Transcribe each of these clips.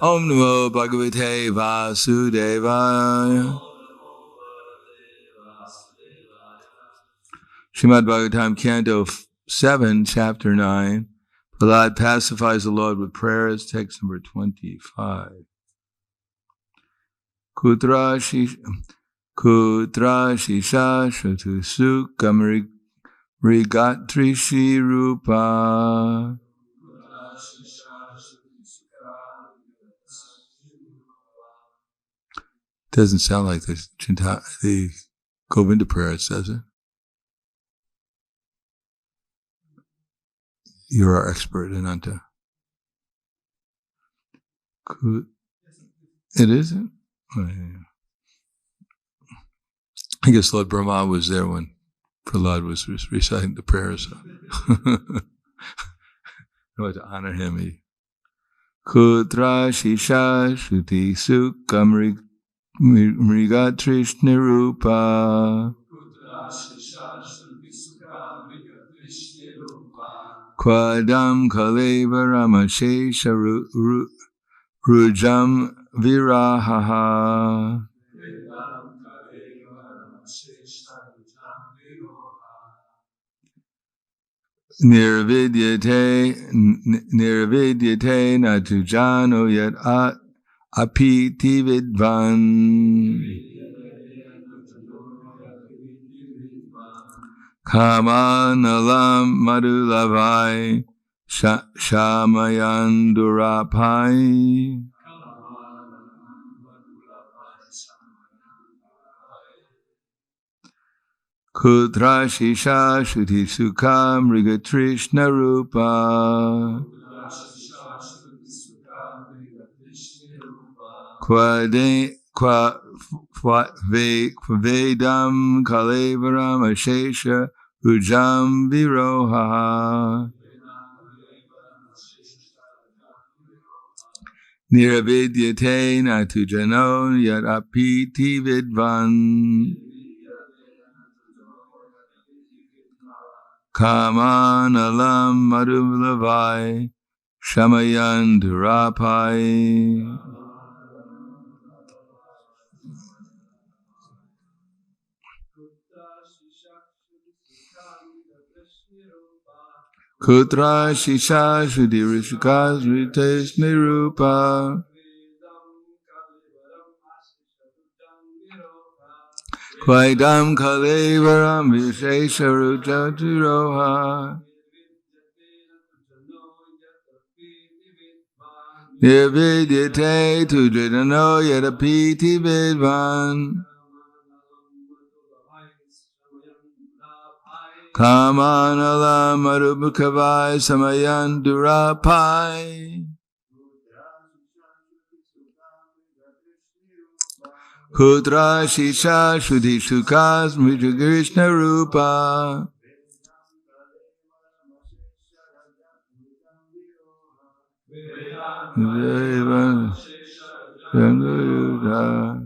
Om Namo Bhagavate Vasudevaya. Srimad Bhagavatam, Canto 7, Chapter 9. Prahlad pacifies the Lord with prayers, text number 25. Kutra Shisha Shrutu Sukam Rigatri Shi Rupa. Doesn't sound like the Govinda prayer, does it? You're our expert, Ananta. It isn't? Oh, yeah. I guess Lord Brahma was there when Prahlad was reciting the prayers. So. I want to honor him. Kutra Shisha Shruti Sukam Mrigatrishna Rupa. Kwadam Kalevarama Shesha Rujam Virahaha. Nirvidyate natujano yat apiti vidvan. Kamanalam madulavai shamayan durapai. Kutra Shisha Shuti Sukha Mrigatrishna Rupa. Vedam Kalevaram Ashesha Rujam Viroha. Niravidyate Natujano Yadapiti Vidvan. Kamanalam Madhulavai Shamayan Durapai. Kutra Shisha Shuddhi Rishikas Ritesh Nirupa. Kwaidam Kalevaram Vishesha Rujatiroha. Nirvidyate Tujadano Yadapiti Vidvan. Kamanala Marubukavai Samayan Durapai. Kutra Shisha Shuddhi Shukas Mrija Krishna Rupa. Deva Sangayuda.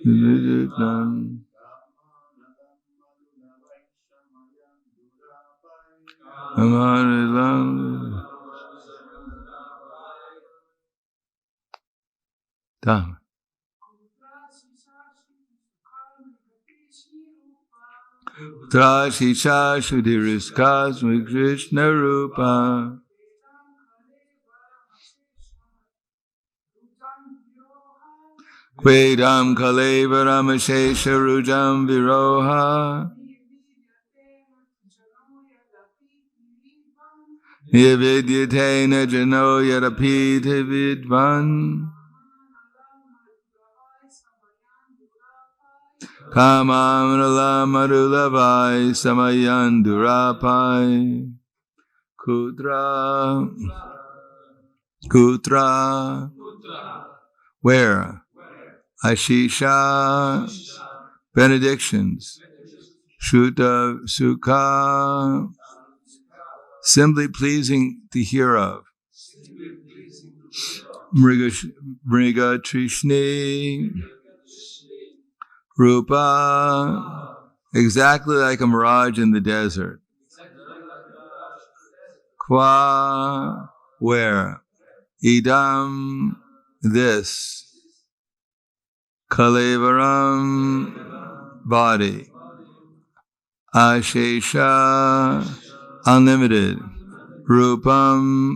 Niditlam. Amarilam. Dhamma. Trashisha Shuddhiriskas Krishna Rupa. Kvedam Kalevaram Ashesha Rujam Viroha. Nirvidyate Najano Yadapiti Vidvan. Kamamala Madulavai Samayan Durapai. Kutra. Where? Ashisha. Benedictions. Shuta Sukha. Simply pleasing to hear of. Mriga Trishni. Rupa, exactly like a mirage in the desert. Qua, where? Idam, this. Kalevaram, body. Ashesha, unlimited. Rupam,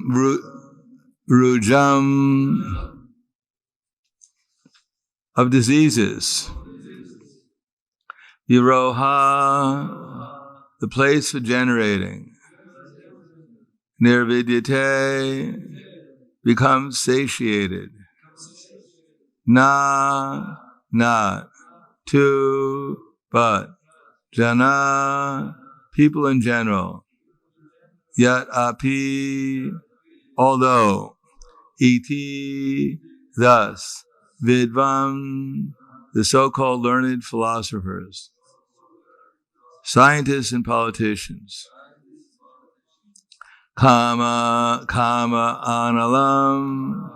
rujam, of diseases. Viroha, the place for generating. Nirvidyate, becomes satiated. Na, not. To, but. Jana, people in general. Yat api, although. Iti, thus. Vidvam, the so-called learned philosophers. Scientists and politicians. Kama, analam,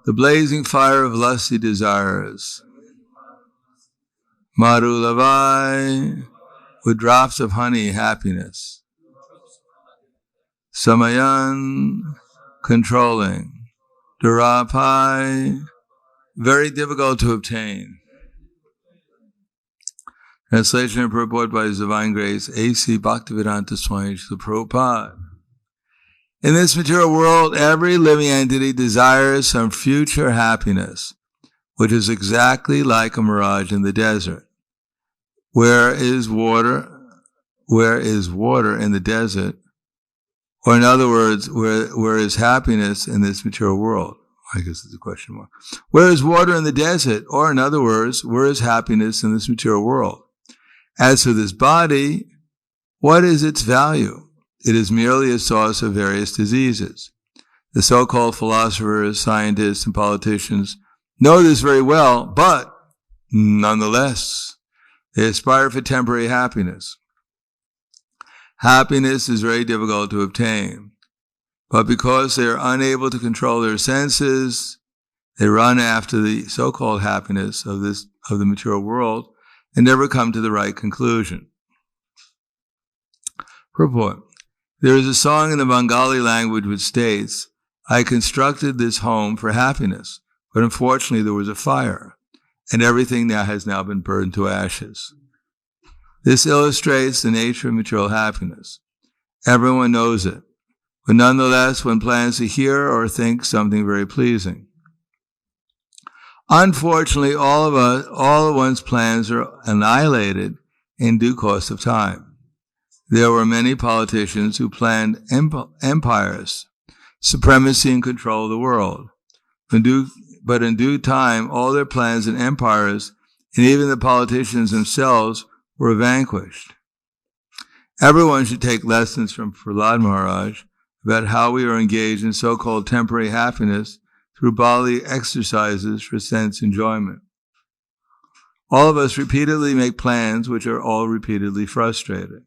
the blazing fire of lusty desires. Marulavai, with drops of honey, happiness. Samayan, controlling. Durapai, very difficult to obtain. Translation and purport by His Divine Grace, A.C. Bhaktivedanta Swami Prabhupada. In this material world, every living entity desires some future happiness, which is exactly like a mirage in the desert. Where is water? Where is water in the desert? Or in other words, where is happiness in this material world? I guess it's a question mark. Where is water in the desert? Or in other words, where is happiness in this material world? As for this body, what is its value? It is merely a source of various diseases. The so-called philosophers, scientists, and politicians know this very well, but nonetheless, they aspire for temporary happiness. Happiness is very difficult to obtain, but because they are unable to control their senses, they run after the so-called happiness of the material world and never come to the right conclusion. Purport. There is a song in the Bengali language which states, I constructed this home for happiness, but unfortunately there was a fire, and everything has now been burned to ashes. This illustrates the nature of material happiness. Everyone knows it, but nonetheless one plans to hear or think something very pleasing. Unfortunately, all of one's plans are annihilated in due course of time. There were many politicians who planned empires, supremacy and control of the world. But in due time, all their plans and empires, and even the politicians themselves, were vanquished. Everyone should take lessons from Prahlad Maharaj about how we are engaged in so-called temporary happiness through bodily exercises for sense enjoyment. All of us repeatedly make plans which are all repeatedly frustrated.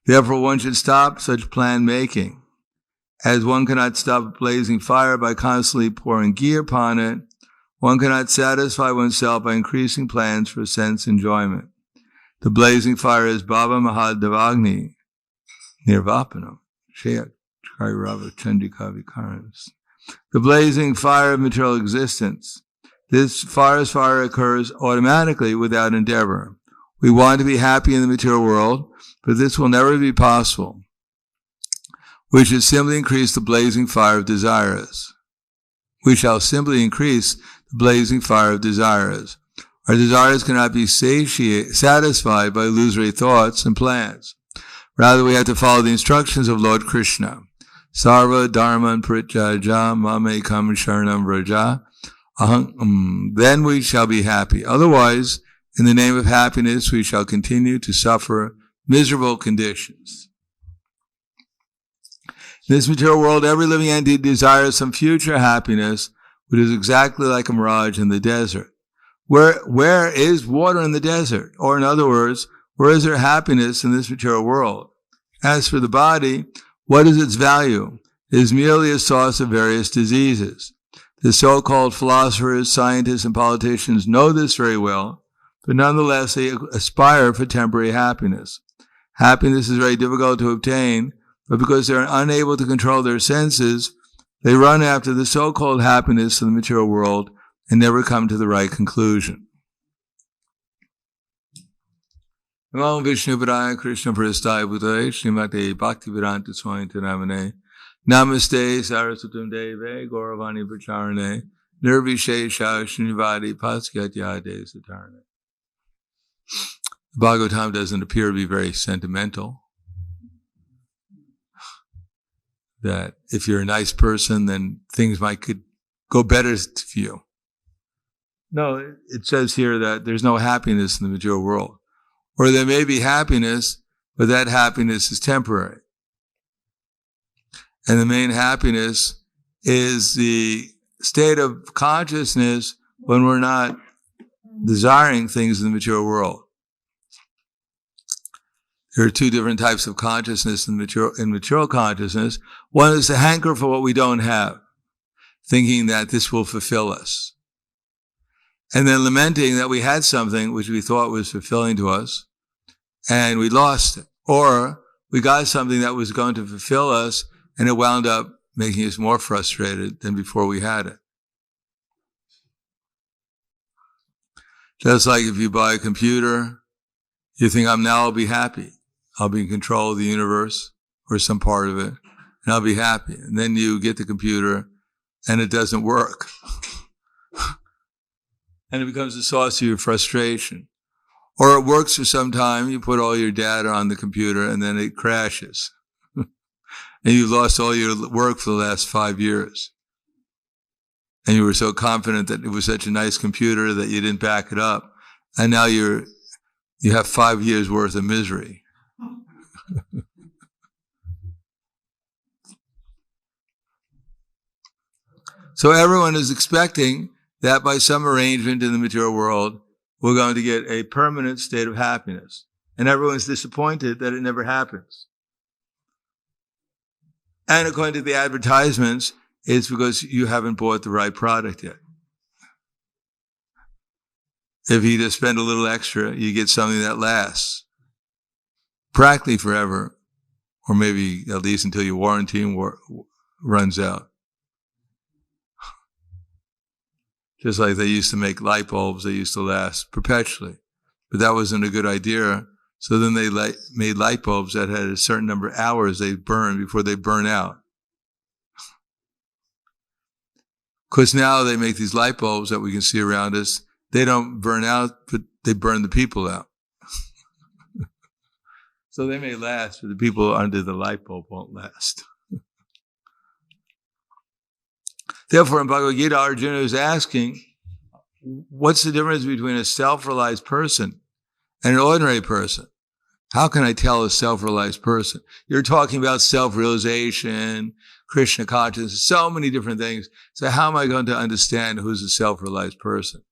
Therefore, one should stop such plan making. As one cannot stop a blazing fire by constantly pouring ghee upon it, one cannot satisfy oneself by increasing plans for sense enjoyment. The blazing fire is Baba Mahadevagni, Nirvapanam, Shayat Kairava Chandika Vikarams. The blazing fire of material existence. This forest fire occurs automatically without endeavor. We want to be happy in the material world, but this will never be possible. We should simply increase the blazing fire of desires. We shall simply increase the blazing fire of desires. Our desires cannot be satisfied by illusory thoughts and plans. Rather, we have to follow the instructions of Lord Krishna. Sarva dharman prityaja mamekam sharanam vraja. Then we shall be happy. Otherwise, in the name of happiness, we shall continue to suffer miserable conditions. In this material world, every living entity desires some future happiness, which is exactly like a mirage in the desert. Where is water in the desert? Or in other words, where is there happiness in this material world? As for the body, what is its value? It is merely a source of various diseases. The so-called philosophers, scientists, and politicians know this very well, but nonetheless they aspire for temporary happiness. Happiness is very difficult to obtain, but because they're unable to control their senses, they run after the so-called happiness of the material world and never come to the right conclusion. Namo Vishnupadaya Krishna Prasthaya Bhutale Srimate Bhaktivedanta Swami Namane Namaste Saraswatam Deve Gauravani Pracharane Nirvishesha Srinivadi Paskatyade Satarane. The Bhagavatam doesn't appear to be very sentimental. That if you're a nice person, then things could go better for you. No, it says here that there's no happiness in the material world. Or there may be happiness, but that happiness is temporary. And the main happiness is the state of consciousness when we're not desiring things in the material world. There are two different types of consciousness in material consciousness. One is the hanker for what we don't have, thinking that this will fulfill us. And then lamenting that we had something which we thought was fulfilling to us, and we lost it. Or we got something that was going to fulfill us, and it wound up making us more frustrated than before we had it. Just like if you buy a computer, you think, I'll be happy. I'll be in control of the universe or some part of it, and I'll be happy. And then you get the computer, and it doesn't work. And it becomes a source of your frustration. Or it works for some time, you put all your data on the computer, and then it crashes. And you've lost all your work for the last 5 years. And you were so confident that it was such a nice computer that you didn't back it up. And now you have 5 years worth of misery. So everyone is expecting that by some arrangement in the material world, we're going to get a permanent state of happiness. And everyone's disappointed that it never happens. And according to the advertisements, it's because you haven't bought the right product yet. If you just spend a little extra, you get something that lasts practically forever, or maybe at least until your warranty runs out. Just like they used to make light bulbs, they used to last perpetually. But that wasn't a good idea. So then they made light bulbs that had a certain number of hours they burn before they burn out. Because now they make these light bulbs that we can see around us. They don't burn out, but they burn the people out. So they may last, but the people under the light bulb won't last. Therefore, in Bhagavad Gita, Arjuna is asking, what's the difference between a self-realized person and an ordinary person? How can I tell a self-realized person? You're talking about self-realization, Krishna consciousness, so many different things. So how am I going to understand who's a self-realized person?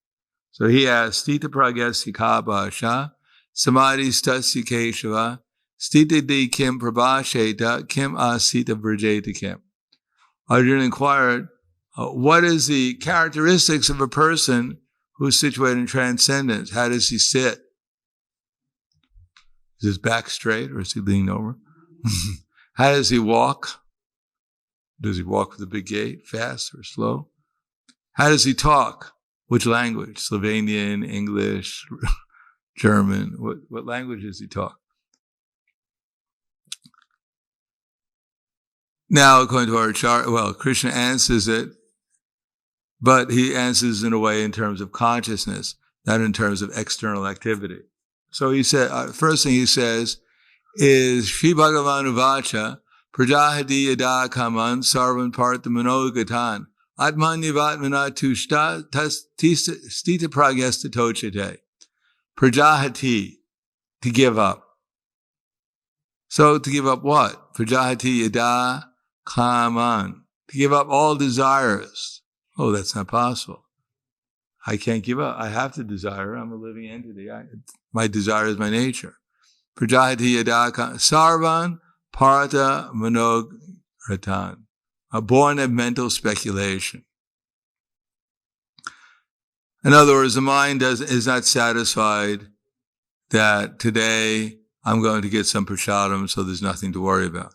So he asks, Stita pragyasya ka bhasha, samadhi stasya keshava, stita di kim prabhasheta, kim asita vrajeta kim. Arjuna inquired, what is the characteristics of a person who's situated in transcendence? How does he sit? Is his back straight or is he leaning over? How does he walk? Does he walk with a big gait, fast or slow? How does he talk? Which language? Slovenian, English, German? What language does he talk? Now, according to our chart, Krishna answers it, but he answers in a way in terms of consciousness, not in terms of external activity. So he said, first thing he says is, Shri Bhagavan Uvacha, Prajahati Yada Kaman Sarvan Partha Manogatan, Atmanyavatmana Tushta Stita Pragyasta Tochate. Prajahati, to give up. So to give up what? Prajahati Yada Kaman, to give up all desires. Oh, that's not possible. I can't give up. I have to desire. I'm a living entity. My desire is my nature. Prajahati Yadaka Sarvan Partha Manogratan. Born of mental speculation. In other words, the mind is not satisfied that today I'm going to get some prasadam, so there's nothing to worry about.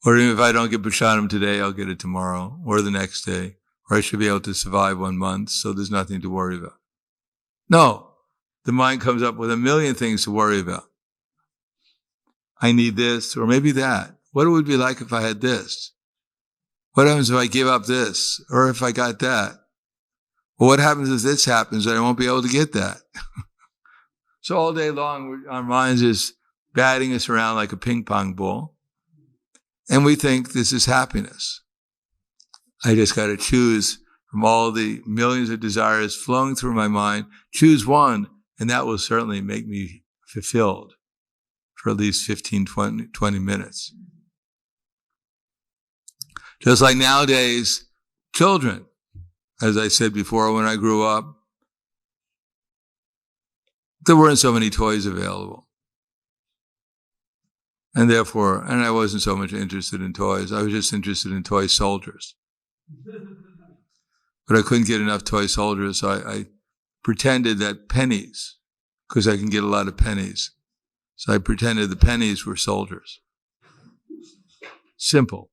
Or even if I don't get prasadam today, I'll get it tomorrow or the next day. Or I should be able to survive 1 month, so there's nothing to worry about. No, the mind comes up with a million things to worry about. I need this, or maybe that. What it would be like if I had this? What happens if I give up this, or if I got that? Well, what happens if this happens and I won't be able to get that? So all day long, our minds is batting us around like a ping pong ball. And we think this is happiness. I just got to choose from all the millions of desires flowing through my mind, choose one, and that will certainly make me fulfilled for at least 15, 20 minutes. Just like nowadays, children, as I said before, when I grew up, there weren't so many toys available. And therefore, and I wasn't so much interested in toys. I was just interested in toy soldiers. But I couldn't get enough toy soldiers, so I pretended that pennies, because I can get a lot of pennies. So I pretended the pennies were soldiers. Simple.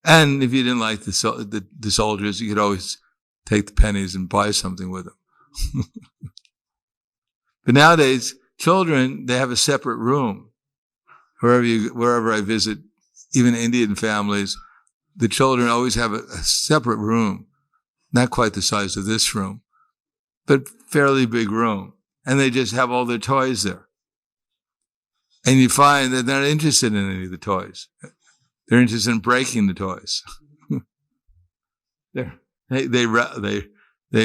And if you didn't like the soldiers, you could always take the pennies and buy something with them. But nowadays, children, they have a separate room. Wherever I visit, even Indian families, the children always have a separate room. Not quite the size of this room, but fairly big room. And they just have all their toys there. And you find that they're not interested in any of the toys. They're interested in breaking the toys. They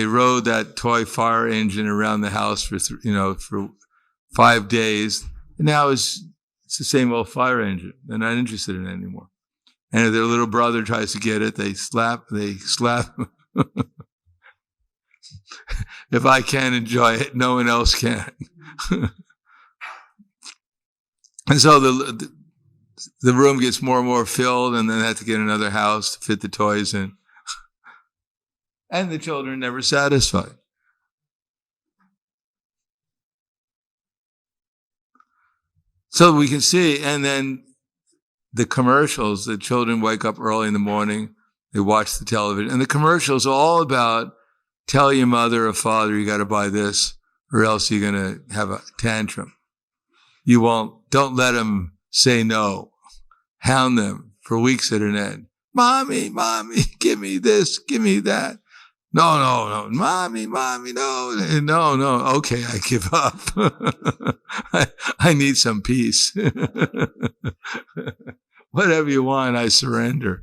rode that toy fire engine around the house for 5 days. And now it's the same old fire engine. They're not interested in it anymore. And if their little brother tries to get it, they slap. If I can't enjoy it, no one else can. And so the room gets more and more filled, and then they have to get another house to fit the toys in. And the children are never satisfied. So we can see, and then the commercials, the children wake up early in the morning, they watch the television, and the commercials are all about, tell your mother or father you got to buy this, or else you're going to have a tantrum. Don't let them say no. Hound them for weeks at an end. Mommy, give me this, give me that. No, mommy, no. Okay, I give up. I need some peace. Whatever you want, I surrender.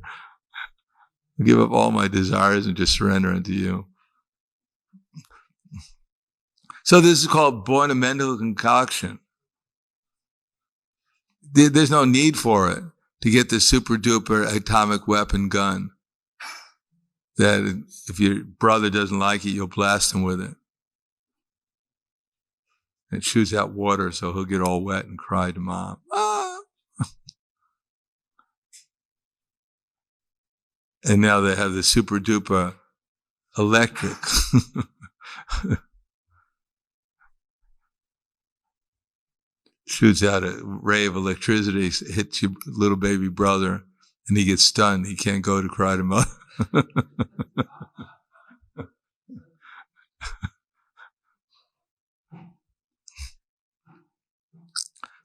I give up all my desires and just surrender unto you. So this is called born a mental concoction. There's no need for it to get the super duper atomic weapon gun that if your brother doesn't like it, you'll blast him with it. It shoots out water, so he'll get all wet and cry to mom. Ah! And now they have the super duper electric. Shoots out a ray of electricity, hits your little baby brother, and he gets stunned. He can't go to cry to mother.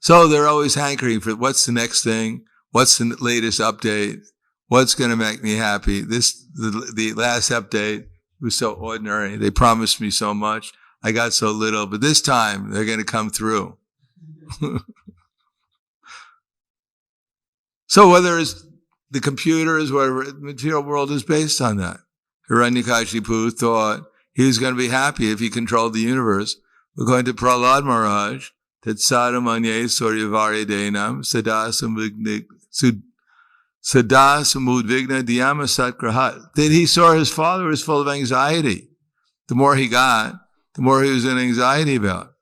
So they're always hankering for what's the next thing, what's the latest update, what's going to make me happy. The last update was so ordinary. They promised me so much. I got so little, but this time they're going to come through. So whether it's the computers, whatever, the material world is based on that. Hiranyakashipu thought he was going to be happy if he controlled the universe. According to Prahlad Maharaj, that sadhamanye suryavari denam sada samudvigna dhyama satgrahat. That he saw his father was full of anxiety. The more he got, the more he was in anxiety about.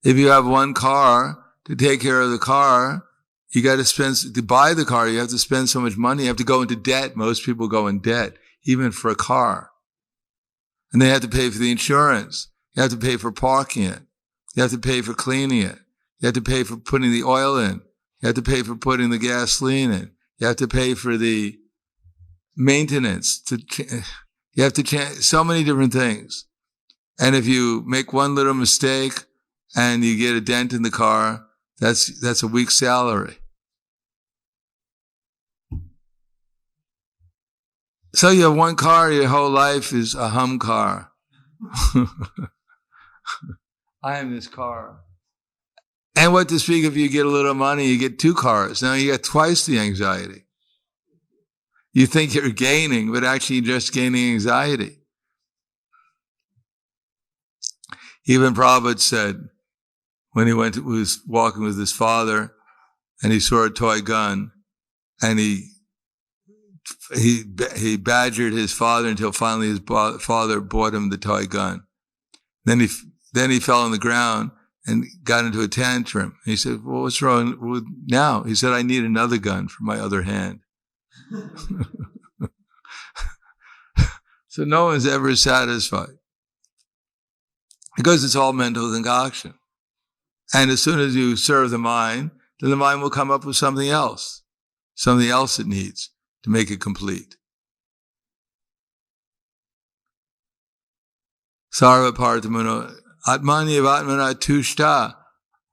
If you have one car, to take care of the car, you got to buy the car, you have to spend so much money, you have to go into debt. Most people go in debt, even for a car. And they have to pay for the insurance. You have to pay for parking it. You have to pay for cleaning it. You have to pay for putting the oil in. You You have to pay for putting the gasoline in. You have to pay for the maintenance. You have to change so many different things. And if you make one little mistake and you get a dent in the car, that's a week's salary. So you have one car, your whole life is a hum car. I am this car. And what to speak if you get a little money, you get 2 cars. Now you get twice the anxiety. You think you're gaining, but actually you're just gaining anxiety. Even Prabhupada said, when he was walking with his father, and he saw a toy gun, and he badgered his father until finally his father bought him the toy gun. Then he fell on the ground and got into a tantrum. He said, well, what's wrong with now? He said, I need another gun for my other hand. So no one's ever satisfied. Because it's all mental concoction. And as soon as you serve the mind, then the mind will come up with something else it needs to make it complete. Sarva parthamano atmanyavatmana tushta.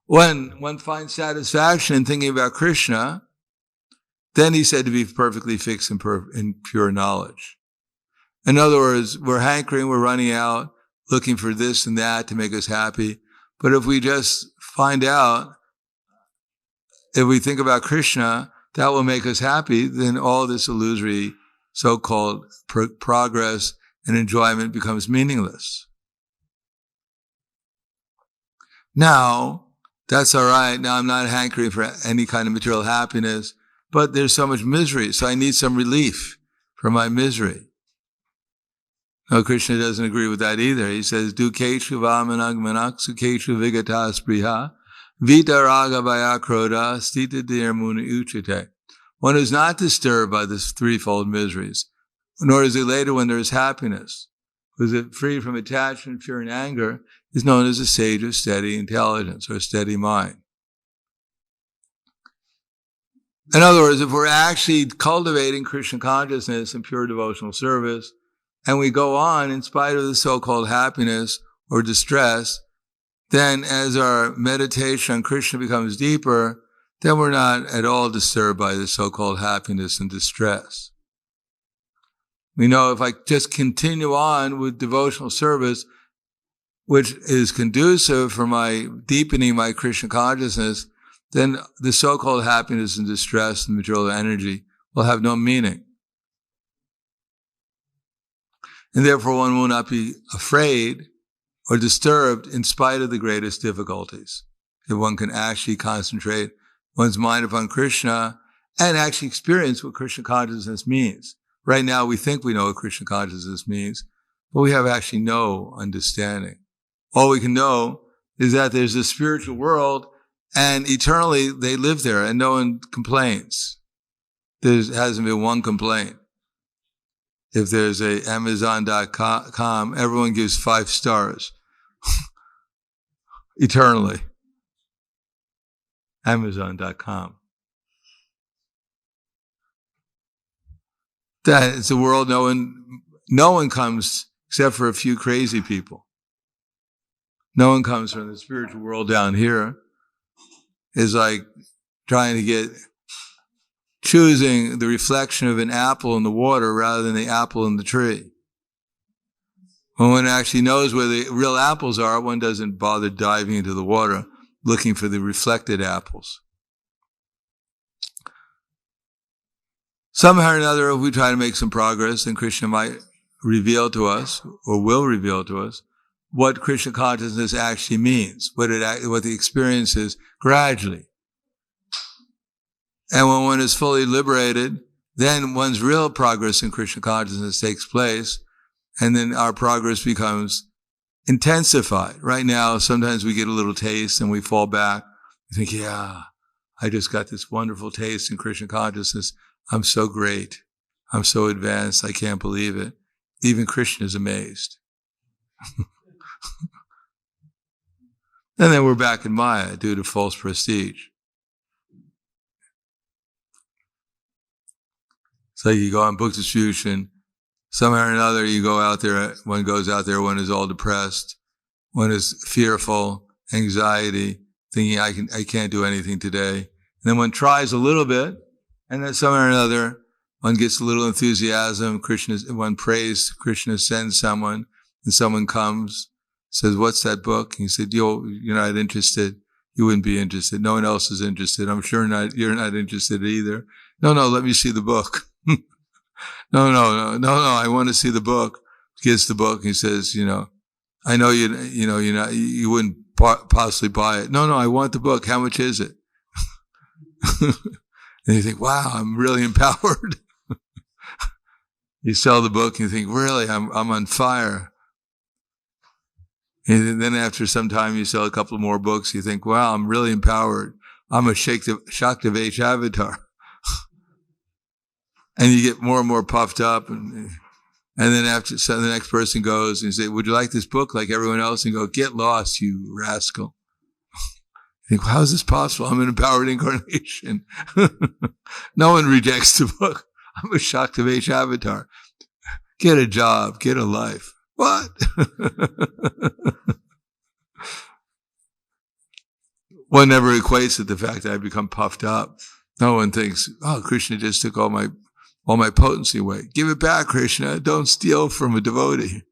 When one finds satisfaction in thinking about Krishna, then he's said to be perfectly fixed in pure knowledge. In other words, we're hankering, we're running out, looking for this and that to make us happy. But if we just find out, if we think about Krishna, that will make us happy, then all this illusory so-called progress and enjoyment becomes meaningless. Now, that's all right. Now I'm not hankering for any kind of material happiness, but there's so much misery, so I need some relief from my misery. No, Krishna doesn't agree with that either. He says, Dukeshu vamanagmanak sukeshu vigatas priha vita raga vayakroda stita dirmuna uchite. One who's not disturbed by this threefold miseries, nor is elated when there is happiness, who is free from attachment, fear, and anger, is known as a sage of steady intelligence or a steady mind. In other words, if we're actually cultivating Krishna consciousness and pure devotional service, and we go on in spite of the so-called happiness or distress, then as our meditation on Krishna becomes deeper, then we're not at all disturbed by the so-called happiness and distress. We know if I just continue on with devotional service, which is conducive for my deepening my Krishna consciousness, then the so-called happiness and distress and material energy will have no meaning. And therefore one will not be afraid or disturbed in spite of the greatest difficulties. If one can actually concentrate one's mind upon Krishna and actually experience what Krishna consciousness means. Right now we think we know what Krishna consciousness means, but we have actually no understanding. All we can know is that there's a spiritual world and eternally they live there and no one complains. There hasn't been one complaint. If there's a Amazon.com, everyone gives 5 stars. Eternally. Amazon.com. That it's a world no one comes except for a few crazy people. No one comes from the spiritual world down here. It's like trying to choosing the reflection of an apple in the water rather than the apple in the tree. When one actually knows where the real apples are, one doesn't bother diving into the water looking for the reflected apples. Somehow or another, if we try to make some progress, then Krishna might reveal to us, or will reveal to us, what Krishna consciousness actually means, what the experience is gradually. And when one is fully liberated, then one's real progress in Krishna consciousness takes place, and then our progress becomes intensified. Right now, sometimes we get a little taste and we fall back. We think, yeah, I just got this wonderful taste in Krishna consciousness. I'm so great. I'm so advanced. I can't believe it. Even Krishna is amazed. And then we're back in Maya due to false prestige. It's like you go on book distribution, somehow or another you go out there, one goes out there, one is all depressed, one is fearful, anxiety, thinking I can't do anything today. And then one tries a little bit, and then somehow or another, one gets a little enthusiasm, one prays, Krishna sends someone, and someone comes, says, what's that book? And he said, you're not interested. You wouldn't be interested. No one else is interested. I'm sure you're not interested either. No, let me see the book. No, I want to see the book. He gets the book and he says, I know you wouldn't possibly buy it. No, I want the book. How much is it? And you think, wow, I'm really empowered. You sell the book and you think, really, I'm on fire. And then after some time, you sell a couple more books. You think, wow, I'm really empowered. I'm a Shakti-H avatar. And you get more and more puffed up. And then the next person goes and you say, would you like this book like everyone else? And you go, get lost, you rascal. You think, well, how is this possible? I'm an empowered incarnation. No one rejects the book. I'm a Shakti-H avatar. Get a job, get a life. What? One never equates it to the fact that I become puffed up. No one thinks, oh, Krishna just took all my potency away. Give it back, Krishna. Don't steal from a devotee.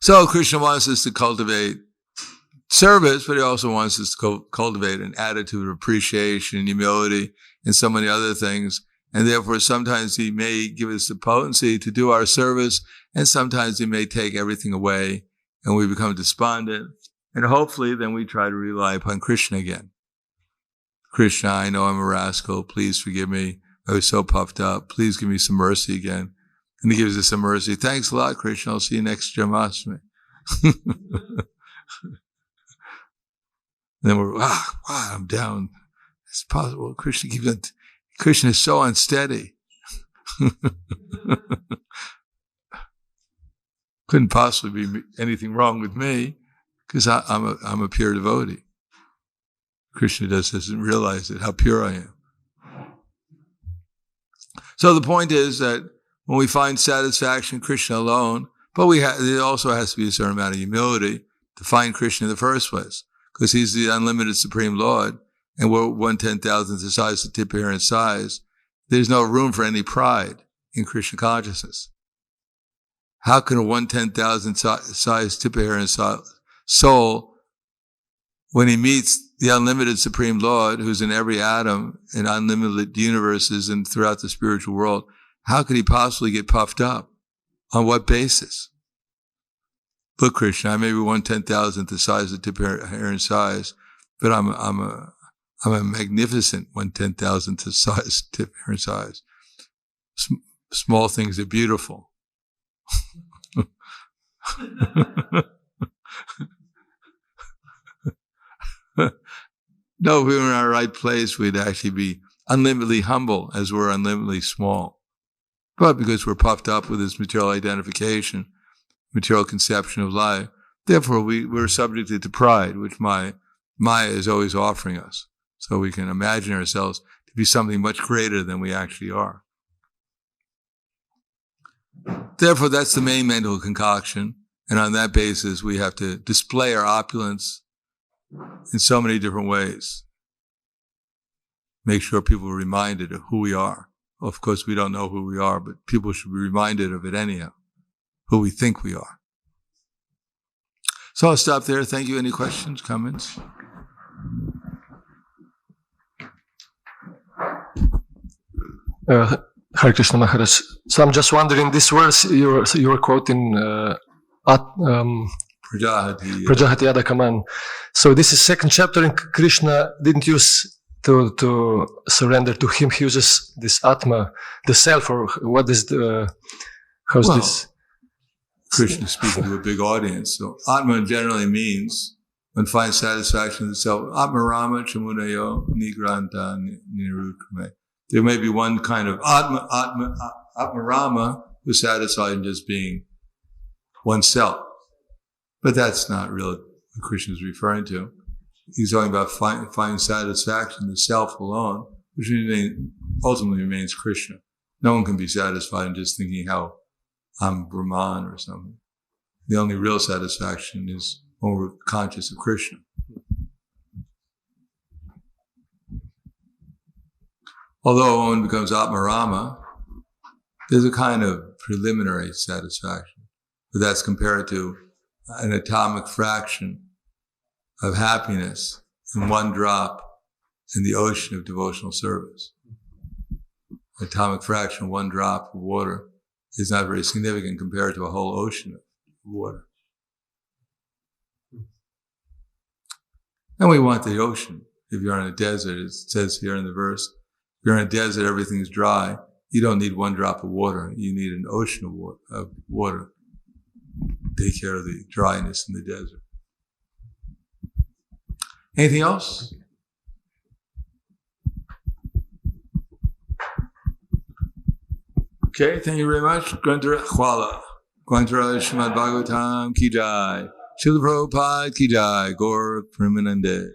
So Krishna wants us to cultivate service, but he also wants us to cultivate an attitude of appreciation, humility, and so many other things. And therefore, sometimes he may give us the potency to do our service, and sometimes he may take everything away, and we become despondent. And hopefully, then we try to rely upon Krishna again. Krishna, I know I'm a rascal. Please forgive me. I was so puffed up. Please give me some mercy again. And he gives us some mercy. Thanks a lot, Krishna. I'll see you next Janmashtami. Then we're, wow, I'm down. It's possible. Krishna is so unsteady. Couldn't possibly be anything wrong with me because I'm a pure devotee. Krishna doesn't realize it, how pure I am. So the point is that when we find satisfaction in Krishna alone, but there also has to be a certain amount of humility to find Krishna in the first place, because he's the unlimited Supreme Lord, and we're 1/10,000th the size of the tip of hair in size. There's no room for any pride in Krishna consciousness. How can a 1/10,000th size tip of hair in soul, when he meets the unlimited Supreme Lord, who's in every atom in unlimited universes and throughout the spiritual world, how could he possibly get puffed up? On what basis? Look, Krishna, I may be 1/10,000th the size of the tip of hair in size, but I'm a magnificent 1/10,000th the size tip of hair in size. Small things are beautiful. No, if we were in our right place, we'd actually be unlimitedly humble as we're unlimitedly small. But because we're puffed up with this material identification, material conception of life, therefore we're subjected to pride, which Maya is always offering us. So we can imagine ourselves to be something much greater than we actually are. Therefore, that's the main mental concoction. And on that basis, we have to display our opulence in so many different ways. Make sure people are reminded of who we are. Of course, we don't know who we are, but people should be reminded of it anyhow, who we think we are. So I'll stop there. Thank you. Any questions, comments? Hare Krishna Maharaj. So I'm just wondering, this verse you were quoting Prajahati Adakaman. So this is second chapter, and Krishna didn't use to surrender to him. He uses this Atma, the self, or what is how's this? Krishna speaking to a big audience. So Atma generally means one finds satisfaction in the self. Atma Rama Chamunayo Nigranta Nirukrame. There may be one kind of Atma Rama who's satisfied in just being oneself. But that's not really what Krishna is referring to. he's talking about finding satisfaction in the self alone, which ultimately remains Krishna. No one can be satisfied in just thinking how I'm Brahman or something. The only real satisfaction is when we're conscious of Krishna. Although one becomes Atmarama, there's a kind of preliminary satisfaction, but that's compared to an atomic fraction of happiness in one drop in the ocean of devotional service. Atomic fraction, one drop of water, is not very significant compared to a whole ocean of water. And we want the ocean. If you're in a desert, it says here in the verse, if you're in a desert, everything's dry. You don't need one drop of water. You need an ocean of water. Take care of the dryness in the desert. Anything else? Okay, thank you very much. Grantara Khwala. Grantara Srimad Bhagavatam Ki Jai. Srila Prabhupada Ki Jai. Gaur Premanande.